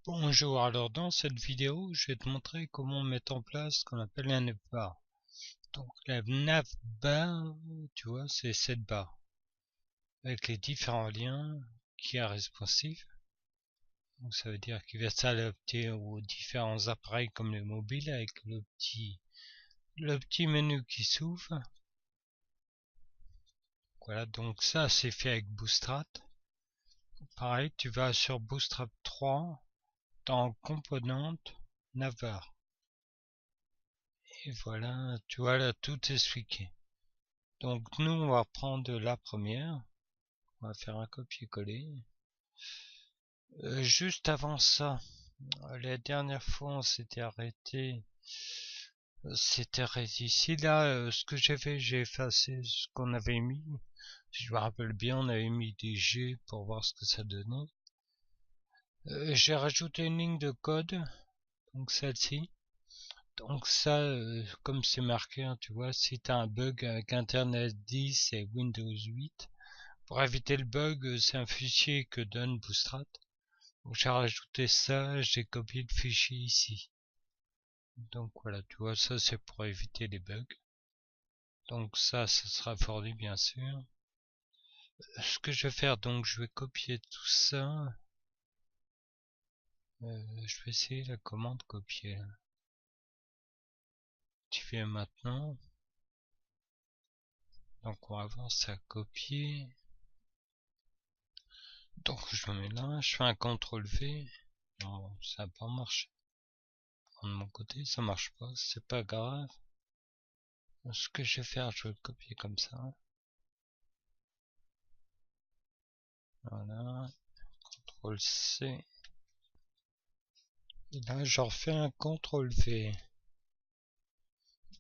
Bonjour, alors dans cette vidéo, je vais te montrer comment mettre en place ce qu'on appelle la navbar. Donc la navbar, tu vois, c'est cette barre avec les différents liens qui est responsive. Donc ça veut dire qu'il va s'adapter aux différents appareils comme les mobiles avec le petit menu qui s'ouvre. Voilà, donc ça c'est fait avec Bootstrap. Pareil, tu vas sur Bootstrap 3 dans Componentes navbar. Et voilà, tu vois là tout expliqué. Donc nous on va prendre la première, on va faire un copier-coller. Juste avant ça, la dernière fois on s'était arrêté, ici. Là, ce que j'ai fait, j'ai effacé ce qu'on avait mis. Si je me rappelle bien, on avait mis des G pour voir ce que ça donnait. J'ai rajouté une ligne de code, donc celle-ci. Donc ça, comme c'est marqué, hein, tu vois, si tu as un bug avec Internet 10 et Windows 8, pour éviter le bug, c'est un fichier que donne Bootstrap. Donc j'ai rajouté ça, j'ai copié le fichier ici. Donc voilà, tu vois, ça c'est pour éviter les bugs. Donc ça sera fourni bien sûr. Ce que je vais faire, donc je vais copier tout ça. Je vais essayer la commande copier. Tu fais maintenant. Donc on va voir ça copier. Donc je le mets là, je fais un CTRL V. Non, ça n'a pas marché. De mon côté, ça marche pas, c'est pas grave. Ce que je vais faire, je vais le copier comme ça. Voilà. CTRL C. Et là, je refais un CTRL V.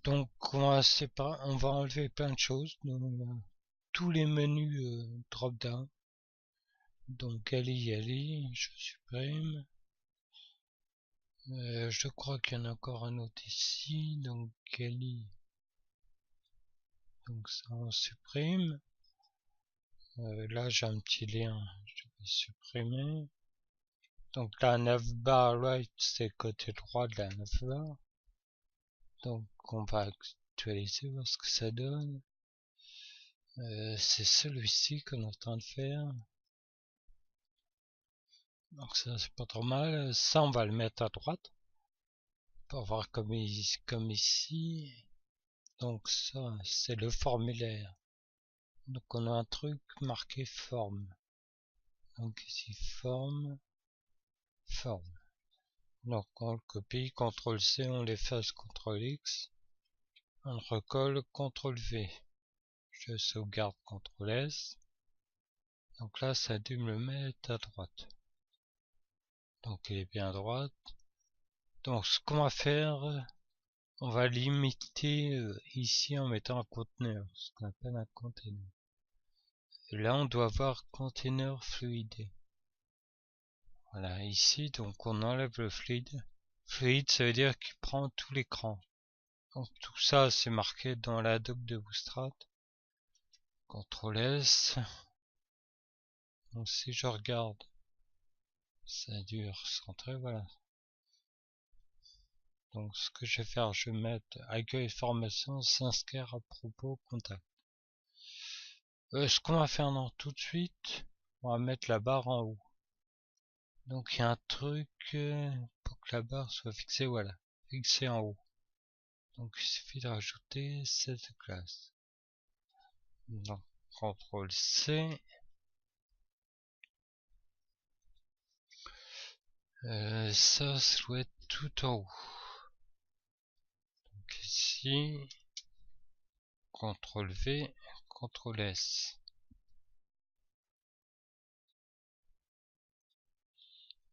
Donc, on va enlever plein de choses. Donc, tous les menus drop-down. Donc, Ali, je supprime. Je crois qu'il y en a encore un autre ici. Donc, Ali. Donc, ça, on supprime. Là, j'ai un petit lien. Je vais supprimer. Donc, la navbar right, c'est le côté droit de la navbar. Donc, on va actualiser, voir ce que ça donne. C'est celui-ci qu'on est en train de faire. Donc ça c'est pas trop mal. Ça on va le mettre à droite pour voir comme ici. Donc ça c'est le formulaire. Donc on a un truc marqué forme. Donc ici forme. Donc on le copie, CTRL C, on l'efface, CTRL X. On le recolle, CTRL V. Je sauvegarde, CTRL S. Donc là ça a dû me le mettre à droite. Donc il est bien à droite. Donc ce qu'on va faire, on va limiter ici en mettant un conteneur, ce qu'on appelle un container. Et là on doit avoir container fluide. Voilà, ici donc on enlève le fluide. Fluide ça veut dire qu'il prend tout l'écran. Donc tout ça c'est marqué dans la doc de Bootstrap. CTRL S. Donc si je regarde, ça a dû recentrer, voilà. Donc ce que je vais faire, je vais mettre accueil formation, s'inscrire à propos, contact. Ce qu'on va faire tout de suite, on va mettre la barre en haut. Donc il y a un truc pour que la barre soit fixée, voilà, fixée en haut. Donc il suffit de rajouter cette classe. Donc CTRL C. Ça doit être tout en haut. Donc ici, CTRL V, CTRL S.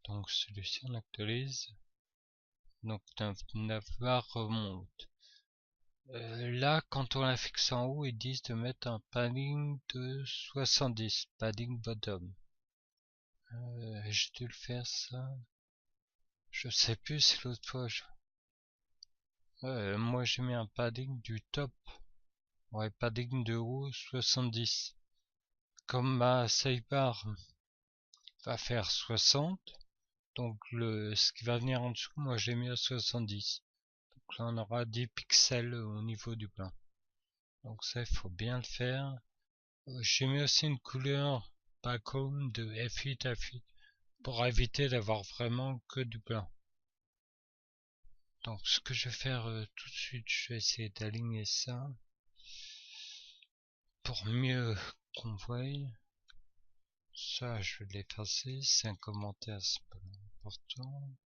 Donc celui-ci on actualise. Donc navbar remonte. Là, quand on la fixe en haut, ils disent de mettre un padding de 70, padding bottom. J'ai dû le faire ça. Je sais plus si l'autre fois. Moi j'ai mis un padding du top. Ouais, padding de haut 70. Comme ma sidebar va faire 60, Donc ce qui va venir en dessous, moi j'ai mis à 70. Donc là on aura 10 pixels au niveau du blanc. Donc ça il faut bien le faire. J'ai mis aussi une couleur background de F8 pour éviter d'avoir vraiment que du blanc. Donc ce que je vais faire tout de suite, je vais essayer d'aligner ça pour mieux qu'on voie. Ça je vais l'effacer, c'est un commentaire, c'est pas important.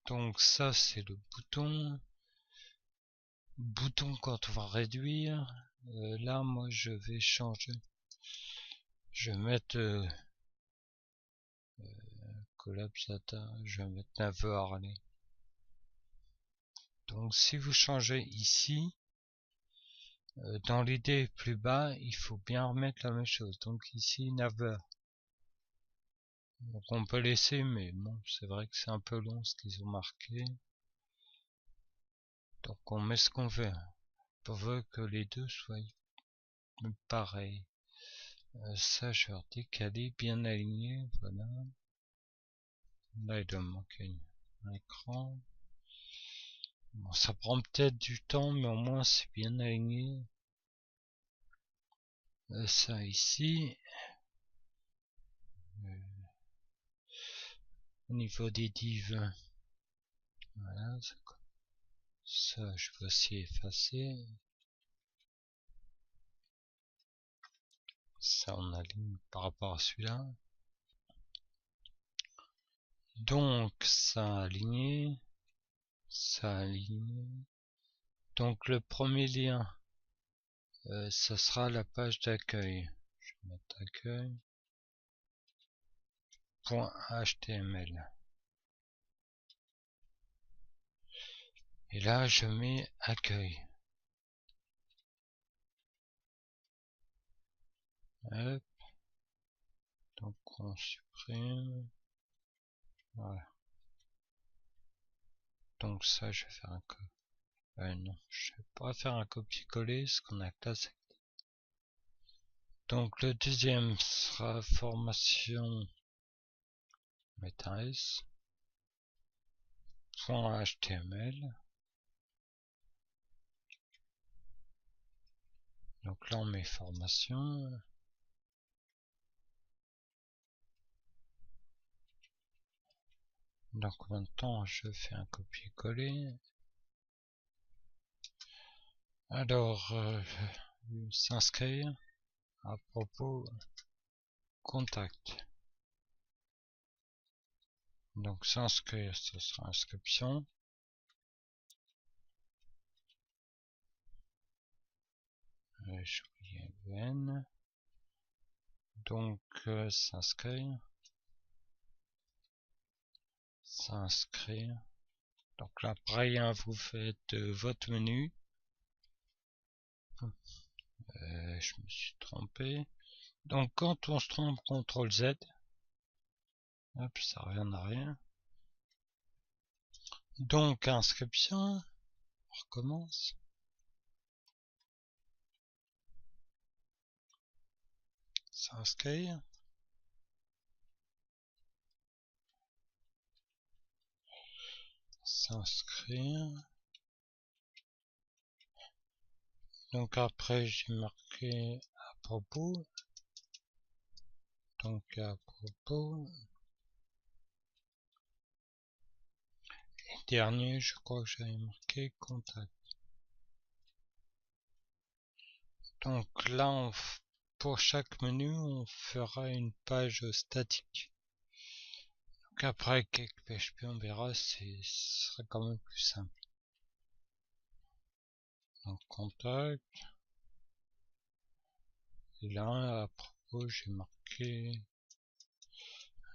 Donc ça c'est le bouton. Quand on va réduire. Là moi je vais changer. Je vais mettre collapse data, je vais mettre never, allez. Donc si vous changez ici, dans l'idée plus bas, il faut bien remettre la même chose. Donc ici, never. Donc on peut laisser, mais bon, c'est vrai que c'est un peu long ce qu'ils ont marqué. Donc on met ce qu'on veut. Pourvu que les deux soient pareils. Ça, je vais décaler, bien aligné, voilà. Là, il doit me manquer un écran. Bon, ça prend peut-être du temps, mais au moins c'est bien aligné. Ça ici. Au niveau des divs, voilà, ça je peux aussi effacer. Ça on aligne par rapport à celui-là. Donc ça aligné, ça aligné. Donc le premier lien, ça sera la page d'accueil. Je vais mettre accueil.html. Et là je mets accueil. Hop. Donc on supprime. Voilà. Donc ça je vais faire un code. Non, je vais pas faire un copier-coller, ce qu'on a classé. Donc le deuxième sera formation .html. Donc là on met formation. Donc maintenant je fais un copier-coller. Alors s'inscrire. À propos, contact. Donc s'inscrire, ce sera inscription. EN. Donc s'inscrire. S'inscrire. Donc là pareil, hein, vous faites votre menu. Je me suis trompé. Donc quand on se trompe, CTRL Z. Hop, ça revient en arrière. Donc inscription. On recommence. S'inscrire. S'inscrire. Donc après j'ai marqué à propos. Donc à propos. Et dernier, je crois que j'avais marqué contact. Donc là, pour chaque menu, on fera une page statique. Donc après, avec PHP, on verra, ce sera quand même plus simple. Donc contact. Et là, à propos, j'ai marqué...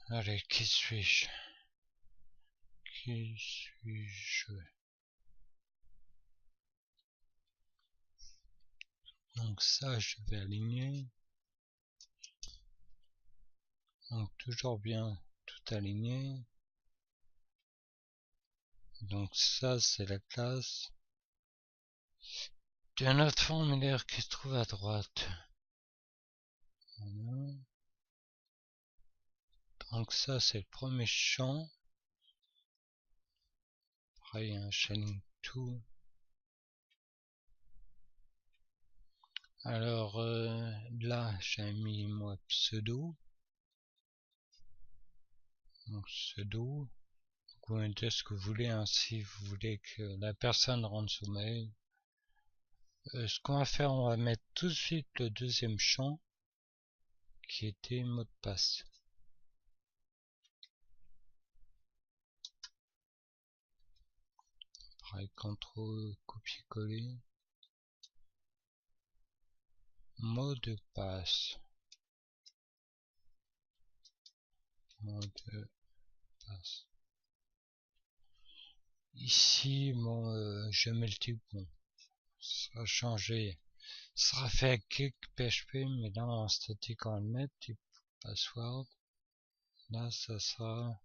Allez, qui suis-je? Qui suis-je? Donc ça, je vais aligner. Donc toujours bien tout aligné. Donc ça, c'est la classe. Il y a un autre formulaire qui se trouve à droite. Voilà. Donc ça c'est le premier champ. Pareil, un shading to. Alors là j'ai mis moi pseudo. Donc pseudo. Vous mettez ce que vous voulez, hein, si vous voulez que la personne rende son mail. Ce qu'on va faire, on va mettre tout de suite le deuxième champ qui était mot de passe. Pareil, CTRL, copier-coller. Mot de passe. Mot de passe. Ici, bon, je mets le type, bon, ça va changer. Ça sera fait avec click PHP, mais là en statique on va le mettre, type password. Là, ça sera,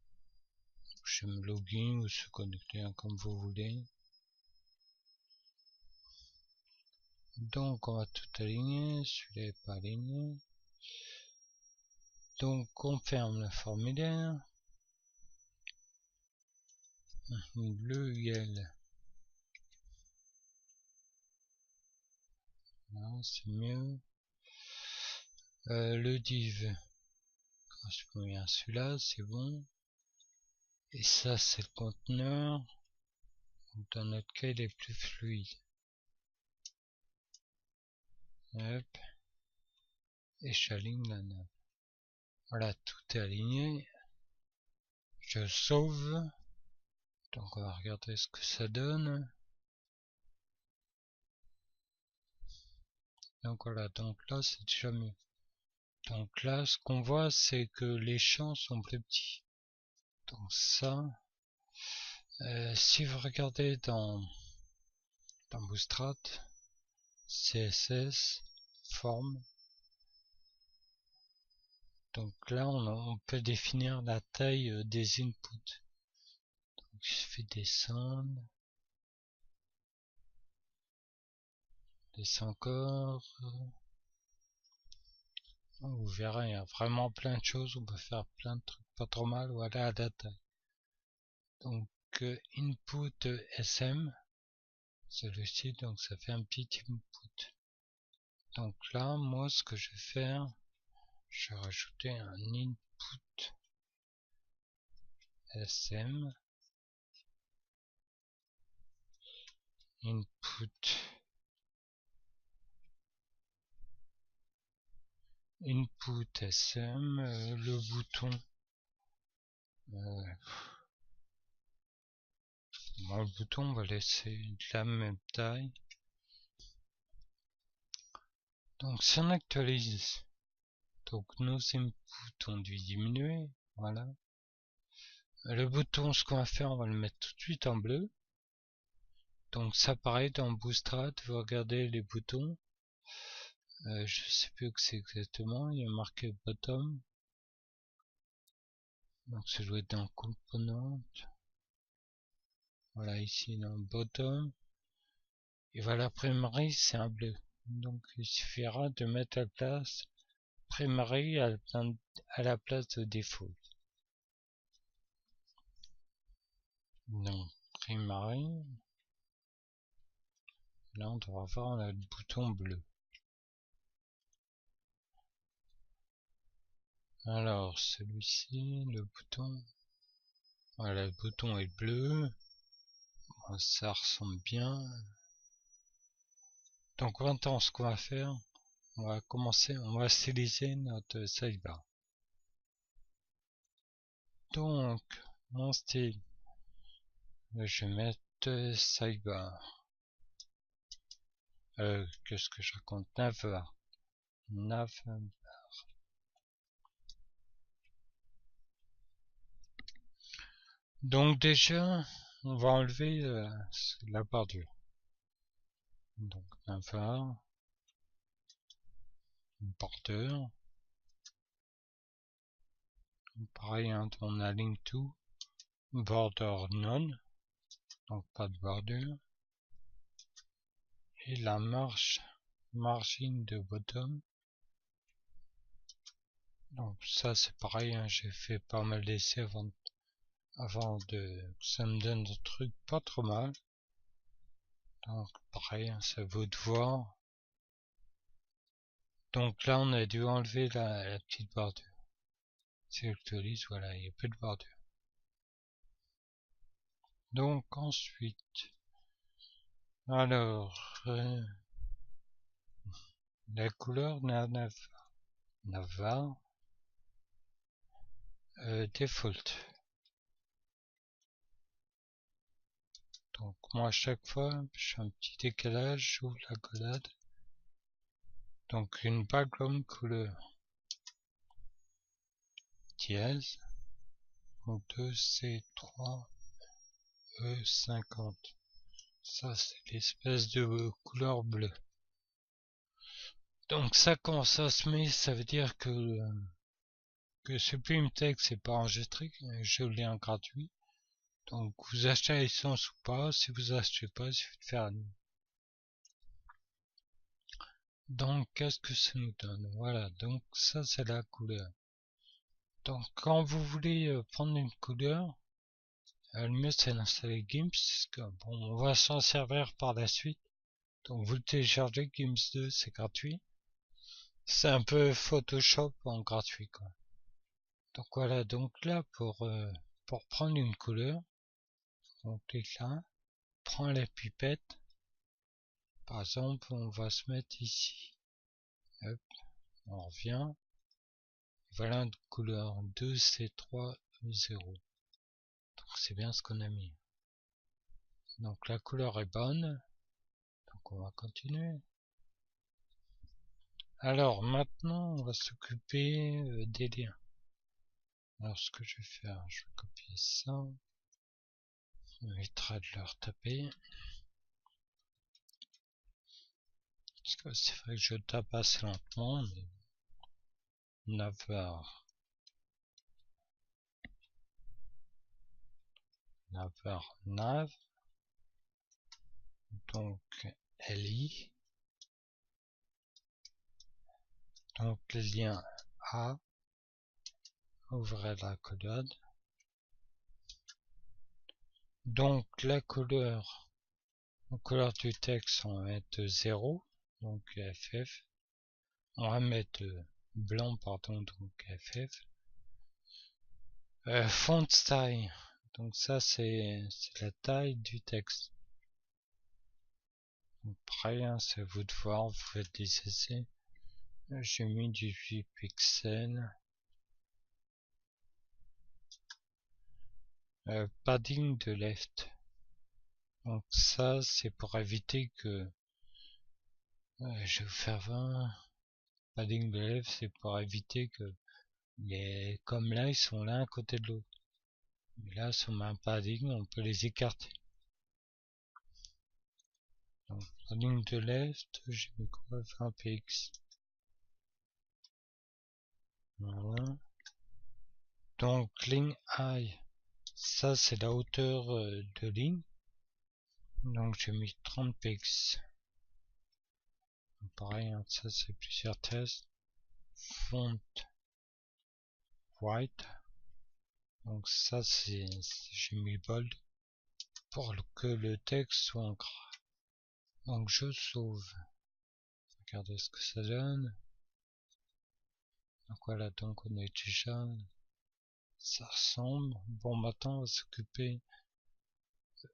je me login ou se connecter, hein, comme vous voulez. Donc on va tout aligner, celui-là n'est pas aligné. Donc on ferme le formulaire. Le URL. Là c'est mieux. Le div correspond bien à celui-là, c'est bon. Et ça c'est le conteneur. Dans notre cas il est plus fluide. Hop. Et j'aligne la nav. Voilà, tout est aligné. Je sauve. Donc on va regarder ce que ça donne. Donc voilà, donc là c'est déjà mieux. Donc là ce qu'on voit c'est que les champs sont plus petits. Donc ça, si vous regardez dans Bootstrap, CSS, forme, donc là on peut définir la taille des inputs. Donc je fais descendre, descends encore. Vous verrez, il y a vraiment plein de choses, on peut faire plein de trucs pas trop mal. Voilà la taille. Donc input SM, celui-ci, donc ça fait un petit input. Donc là, moi ce que je vais faire, je vais rajouter un input SM, input SM, le bouton, le bouton on va laisser de la même taille. Donc si on actualise, donc nos inputs ont dû diminuer, voilà. Le bouton, ce qu'on va faire, on va le mettre tout de suite en bleu. Donc ça pareil dans Bootstrap, vous regardez les boutons. Je sais plus que c'est exactement, il y a marqué bottom. Donc ça doit être dans component. Voilà, ici dans bottom. Et voilà, primary c'est un bleu. Donc il suffira de mettre à la place primary à la place de default. Donc primary. Là on doit avoir le bouton bleu. Alors celui-ci, le bouton. Voilà, le bouton est bleu. Bon, ça ressemble bien. Donc maintenant ce qu'on va faire, on va commencer, on va styliser notre sidebar. Donc mon style, je vais mettre sidebar. Qu'est-ce que je raconte? Navbar. Donc déjà, on va enlever la bordure. Donc navbar, border. Pareil, hein, on a link to, border none, donc pas de bordure. Et la margin de bottom, Donc ça c'est pareil, hein, j'ai fait pas mal d'essais avant que ça me donne des trucs pas trop mal. Donc pareil, hein, c'est à vous de voir. Donc là on a dû enlever la petite bordure. Sélectualise, voilà, il n'y a plus de bordure. Donc ensuite, alors la couleur Navar default. Donc moi à chaque fois je fais un petit décalage, j'ouvre la collade. Donc une background couleur dièse, donc 2C3E50. Ça c'est l'espèce de couleur bleue. Donc ça quand ça se met, ça veut dire que Sublime Text c'est pas enregistré, j'ai le lien gratuit. Donc vous achetez la licence ou pas, si vous achetez pas, il suffit de faire un. Donc qu'est-ce que ça nous donne? Voilà, donc ça c'est la couleur. Donc quand vous voulez prendre une couleur, le mieux c'est d'installer GIMP, parce que, bon, on va s'en servir par la suite. Donc vous le téléchargez, GIMP 2 c'est gratuit. C'est un peu Photoshop en gratuit quoi. Donc voilà, donc là pour prendre une couleur, on clique là, prend la pipette. Par exemple, on va se mettre ici. Hop, on revient. Voilà une couleur 2C3E0. Donc c'est bien ce qu'on a mis. Donc la couleur est bonne. Donc on va continuer. Alors maintenant, on va s'occuper des liens. Alors ce que je vais faire, je vais copier ça. Ça m'évitera de le retaper. Parce que c'est vrai que je tape assez lentement, mais Navar nav, donc li, donc le lien A, ouvrez la collade. Donc la couleur du texte, on va mettre 0, donc FF. On va mettre blanc, pardon, donc FF. Font style, donc ça c'est la taille du texte. Donc pareil, hein, c'est à vous de voir, vous faites des essais. J'ai mis 18 pixels. Padding de left. Donc ça c'est pour éviter que... je vais vous faire 20. Padding de left, c'est pour éviter que... Comme là, ils sont l'un à côté de l'autre. Mais là, sur ma padding, on peut les écarter. Donc, padding de left, j'ai mis quoi? 20 px. Voilà. Donc, ligne high, ça c'est la hauteur de ligne. Donc, j'ai mis 30 px. Pareil, hein, ça c'est plusieurs tests. Font white. Donc, ça c'est j'ai mis bold pour que le texte soit en gras. Donc, je sauve. Regardez ce que ça donne. Donc voilà, donc on est déjà, ça ressemble. Bon, maintenant on va s'occuper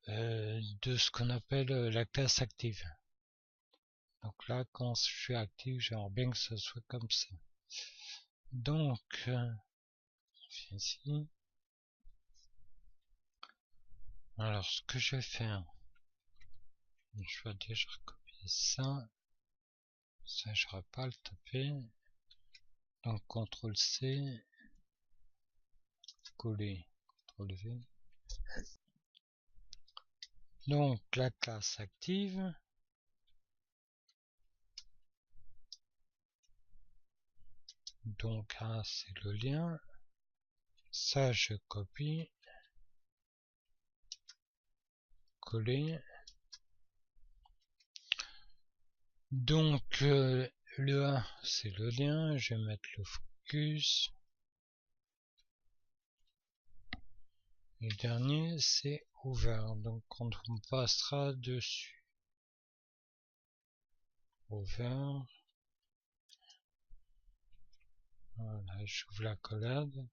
de ce qu'on appelle la classe active. Donc là, quand je suis actif, j'aimerais bien que ça soit comme ça. Donc, je viens ici. Alors, ce que je vais faire, je vais déjà recopier ça. Ça, j'aurais pas à le taper. Donc, CTRL C, coller, CTRL V. Donc, la classe active. Donc, A, c'est le lien. Ça, je copie. Coller. Donc, le A, c'est le lien. Je vais mettre le focus. Et le dernier, c'est over. Donc, on passera dessus. Over. Voilà, j'ouvre la collade.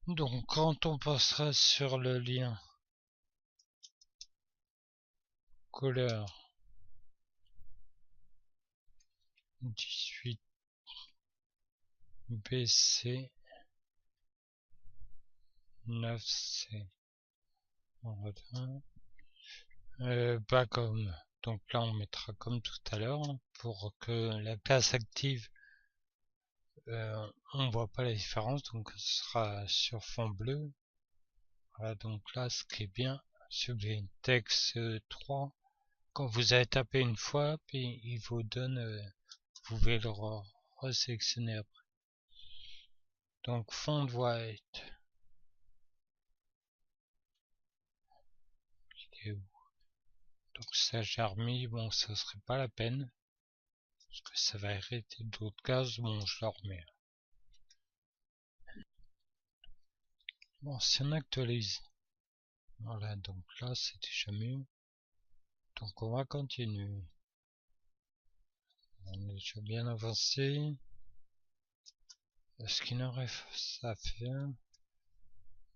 Donc, quand on passera sur le lien couleur 18 BC 9C, on retient. Pas comme. Donc là, on mettra comme tout à l'heure pour que la classe active, on voit pas la différence. Donc, ce sera sur fond bleu. Voilà, donc là, ce qui est bien, sublime texte 3. Quand vous avez tapé une fois, puis il vous donne, vous pouvez le resélectionner après. Donc fond white. Donc ça j'ai remis, bon ça serait pas la peine. Parce que ça va hériter d'autres cases, bon je le remets. Bon si on actualise. Voilà, donc là c'est déjà mieux. Donc on va continuer. On est déjà bien avancé. Ce qu'il nous reste à faire.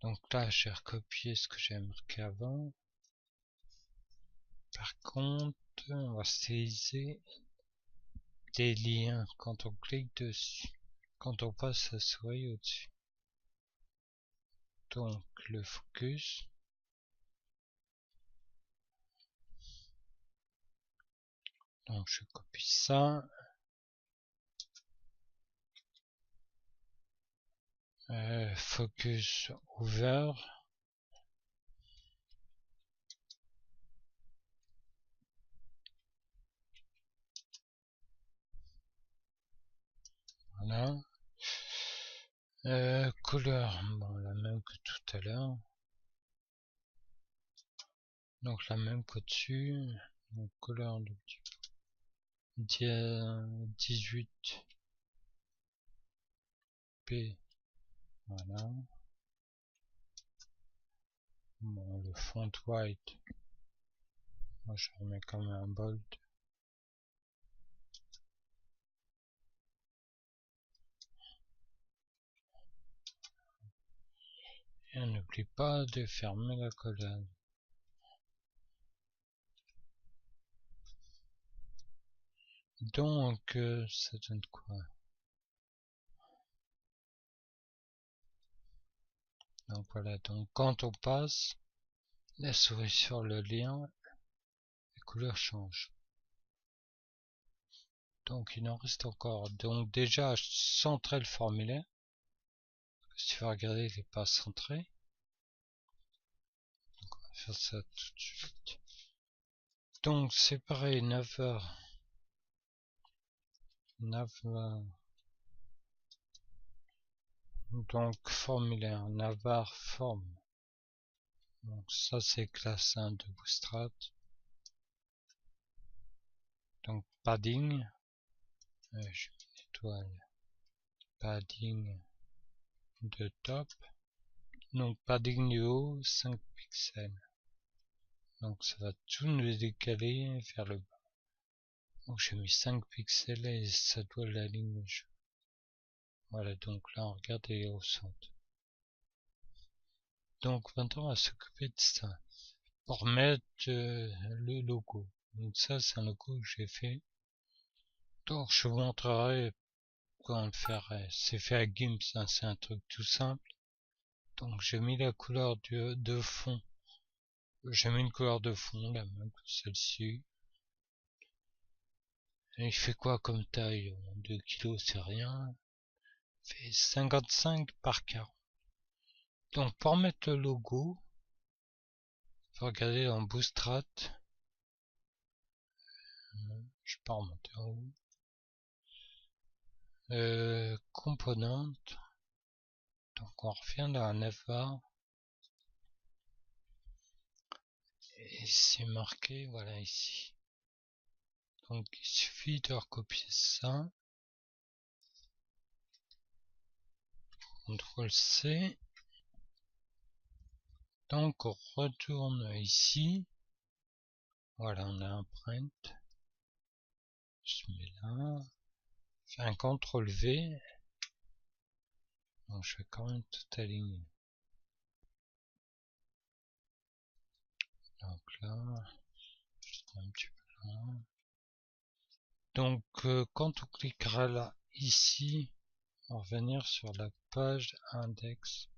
Donc là j'ai recopié ce que j'ai marqué avant. Par contre, on va styliser les liens quand on clique dessus, quand on passe la souris au-dessus. Donc le focus. Donc je copie ça. Focus over. Voilà. Couleur, bon la même que tout à l'heure. Donc la même qu'au-dessus. Donc couleur de 18 P. Voilà. Bon le font white. Moi je remets quand même un bold. Et n'oublie pas de fermer la collade. Donc ça donne quoi? Donc voilà, donc quand on passe la souris sur le lien, les couleurs changent. Donc il en reste encore. Donc déjà centrer le formulaire. Si vous regardez, il n'est pas centré. Donc on va faire ça tout de suite. Donc c'est pareil, navbar. Donc formulaire, navbar form. Donc ça c'est classe 1 de Bootstrap. Donc padding. Je mets l'étoile. Padding de top. Donc padding du haut 5 pixels. Donc ça va tout nous décaler vers le bas. Donc j'ai mis 5 pixels et ça doit l'aligner. Voilà, donc là on regarde et au centre. Donc maintenant on va s'occuper de ça. Pour mettre le logo. Donc ça c'est un logo que j'ai fait. Donc je vous montrerai comment le faire. C'est fait à GIMP, hein, c'est un truc tout simple. Donc j'ai mis la couleur de fond. J'ai mis une couleur de fond, la même que celle-ci. Et il fait quoi comme taille? 2 kg c'est rien. Il fait 55 par 40. Donc pour mettre le logo, il faut regarder dans Bootstrap. Je peux remonter en haut. Componente. Donc on revient dans un navbar. Et c'est marqué, voilà ici. Donc il suffit de recopier ça. CTRL C. Donc on retourne ici. Voilà, on a un print. Je mets là. Je fais un CTRL V. Donc je vais quand même tout aligner. Donc là, juste un petit peu là. Donc quand on cliquera là, ici, on va revenir sur la page index.html.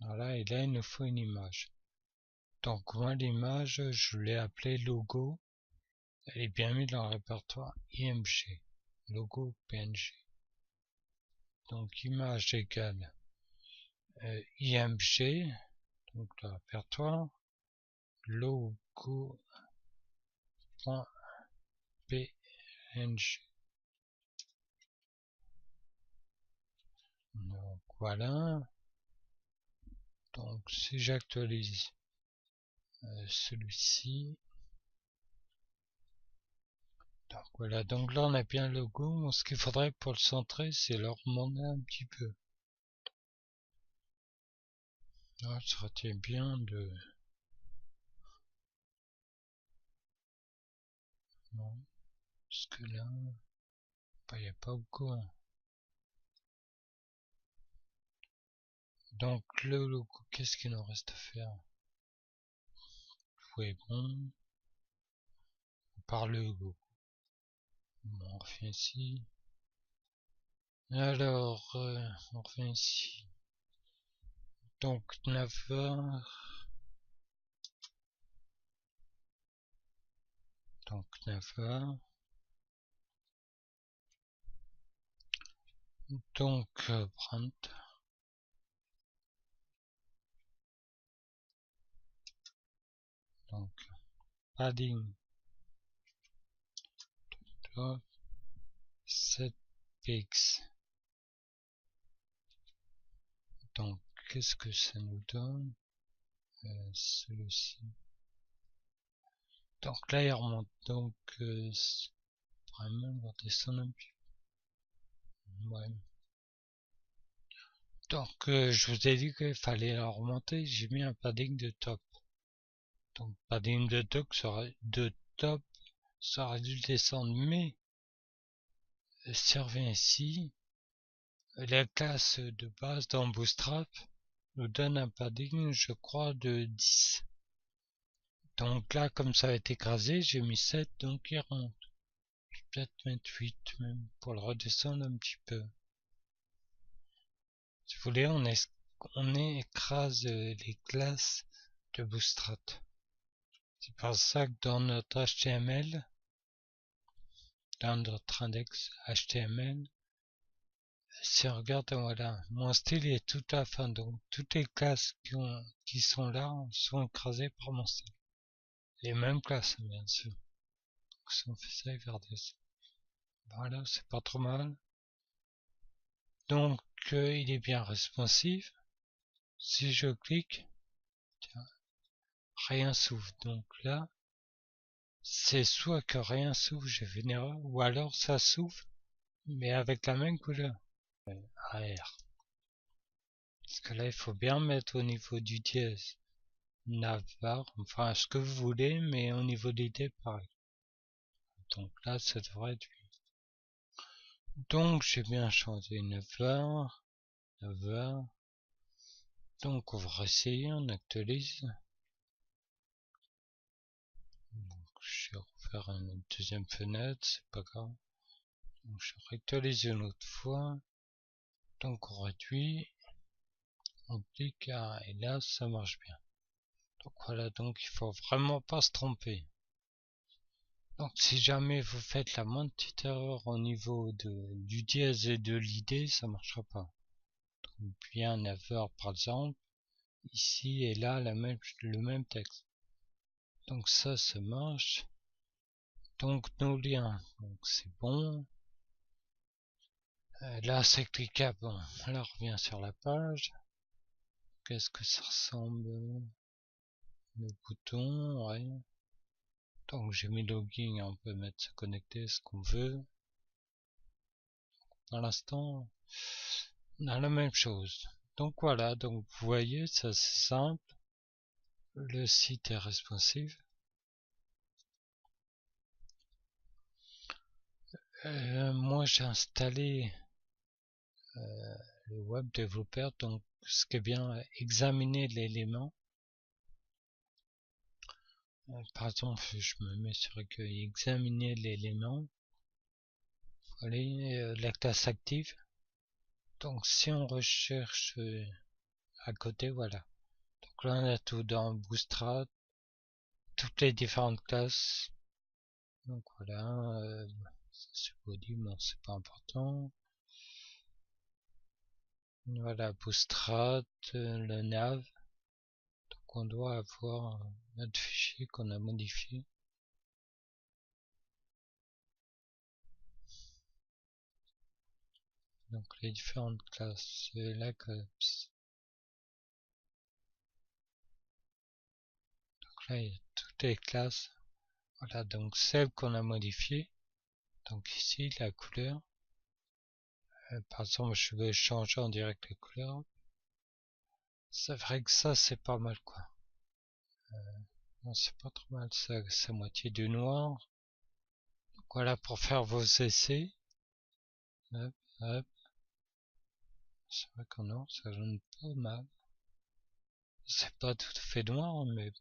Voilà, et là il nous faut une image. Donc moi l'image, je l'ai appelée logo. Elle est bien mise dans le répertoire IMG. Logo PNG. Donc image égale IMG. Donc le répertoire logo.png. Donc voilà. Donc si j'actualise celui-ci. Donc voilà, donc là on a bien le logo. Ce qu'il faudrait pour le centrer, c'est le remonter un petit peu. Là, ça aurait été bien de... Non, parce que là, il n'y a pas beaucoup. Hein. Donc le logo, qu'est-ce qu'il nous reste à faire? Oui, bon. Par le logo. Bon, on revient ici. Alors, on revient ici. Donc, Navarre. Donc, Navarre. Donc, Brandt. Donc, padding. 7 px. Donc, qu'est-ce que ça nous donne? Celui-ci. Donc là, il remonte. Donc, vraiment, on va descendre un peu. Ouais. Donc, je vous ai dit qu'il fallait la remonter. J'ai mis un padding de top. Donc, padding de top, ça aurait dû le descendre. Mais, si on revient ici, la classe de base dans Bootstrap nous donne un padding, je crois, de 10. Donc là, comme ça a été écrasé, j'ai mis 7, donc il remonte. Je vais peut-être mettre 8 même, pour le redescendre un petit peu. Si vous voulez, on écrase les classes de Bootstrap. C'est pour ça que dans notre HTML, dans notre index HTML, si on regarde, voilà, mon style est tout à fin, donc toutes les classes qui sont là sont écrasées par mon style. Les mêmes classes, bien sûr. Donc si on fait ça, il va redescendre. Voilà, c'est pas trop mal. Donc, il est bien responsive. Si je clique, tiens, rien s'ouvre. Donc là, c'est soit que rien s'ouvre, j'ai fait une erreur, ou alors ça s'ouvre, mais avec la même couleur. AR. Parce que là, il faut bien mettre au niveau du dièse navbar, enfin ce que vous voulez, mais au niveau des l'idée, pareil. Donc là, ça devrait être... Donc j'ai bien changé 9h. Donc on va réessayer, on actualise. Donc, je vais refaire une deuxième fenêtre, c'est pas grave. Donc je réactualise une autre fois. Donc on réduit, on clique et là ça marche bien. Donc voilà, donc il faut vraiment pas se tromper. Donc si jamais vous faites la moindre petite erreur au niveau du dièse et de l'idée, ça marchera pas. Donc bien 9h par exemple, ici et là le même texte. Donc ça marche. Donc nos liens, donc c'est bon. Là c'est cliquable, bon, là on revient sur la page. Qu'est-ce que ça ressemble? Le bouton, ouais. Donc j'ai mis login, on peut mettre se connecter, ce qu'on veut. pour l'instant on a la même chose. Donc voilà, donc vous voyez, c'est assez simple. Le site est responsive. Moi j'ai installé le web developer, donc ce qui est bien, examiner l'élément. Par exemple, je me mets sur recueil, examiner l'élément. Allez, la classe active. Donc si on recherche à côté, voilà. Donc là on a tout dans Bootstrap, toutes les différentes classes. Donc voilà, c'est body, bon c'est pas important. Voilà, Bootstrap, le nav. Donc on doit avoir notre fichier qu'on a modifié. Donc les différentes classes, c'est la classe. Donc là il y a toutes les classes. Voilà, donc celle qu'on a modifiée. Donc ici la couleur. Par exemple, je vais changer en direct les couleurs. C'est vrai que ça c'est pas mal quoi. Non, c'est pas trop mal, c'est moitié du noir. Donc voilà pour faire vos essais. Hop, hop. C'est vrai que non, ça donne pas mal. C'est pas tout à fait noir, mais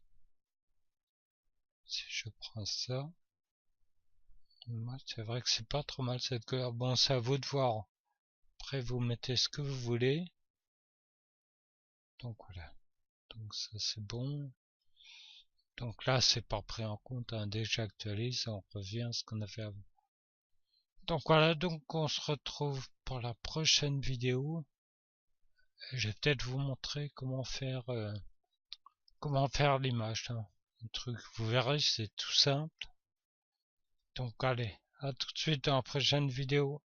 si je prends ça, c'est vrai que c'est pas trop mal cette couleur. Bon, c'est à vous de voir. Après, vous mettez ce que vous voulez. Donc voilà. Donc ça c'est bon. Donc là, c'est pas pris en compte. Hein. Dès que j'actualise, on revient à ce qu'on a fait avant. Donc voilà, donc on se retrouve pour la prochaine vidéo. Je vais peut-être vous montrer comment faire l'image. Hein. Un truc, vous verrez, c'est tout simple. Donc allez, à tout de suite dans la prochaine vidéo.